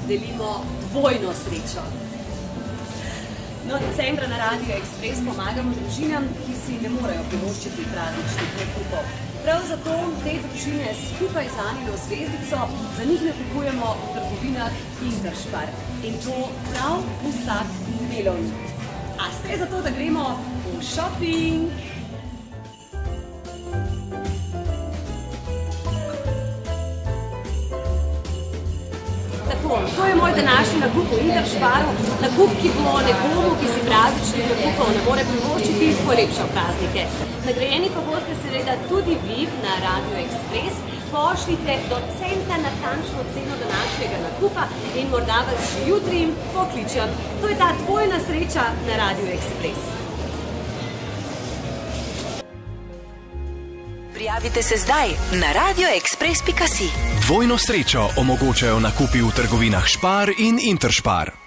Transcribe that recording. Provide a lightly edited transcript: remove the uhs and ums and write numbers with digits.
delimo dvojno srečo. No, decembra na Radiu Ekspres pomagamo družinam, ki si ne morejo privoščiti prazničnih nakupov. Prav zato te družine skupaj z Anino zvezdico za njih nakupujemo v trgovinah Interspar. In to prav vsak delovnik. A ste za to, da gremo v šoping? Tako, to je moj današnji nakup v Intersparu. Nakup, ki bo nekomu, ki si prazničnih nakupov ne more privoščiti, polepšal praznike. Nagrajeni pa boste seveda tudi vi na Radiu Ekspres. Pošljite do centa natančno ceno današnjega nakupa in morda vas že jutri pokličem. To je ta dvojna sreča na Radiu Ekspres. Prijavite se zdaj na radioekspres.si. Dvojno srečo omogočajo nakupi v trgovinah Spar in Interspar.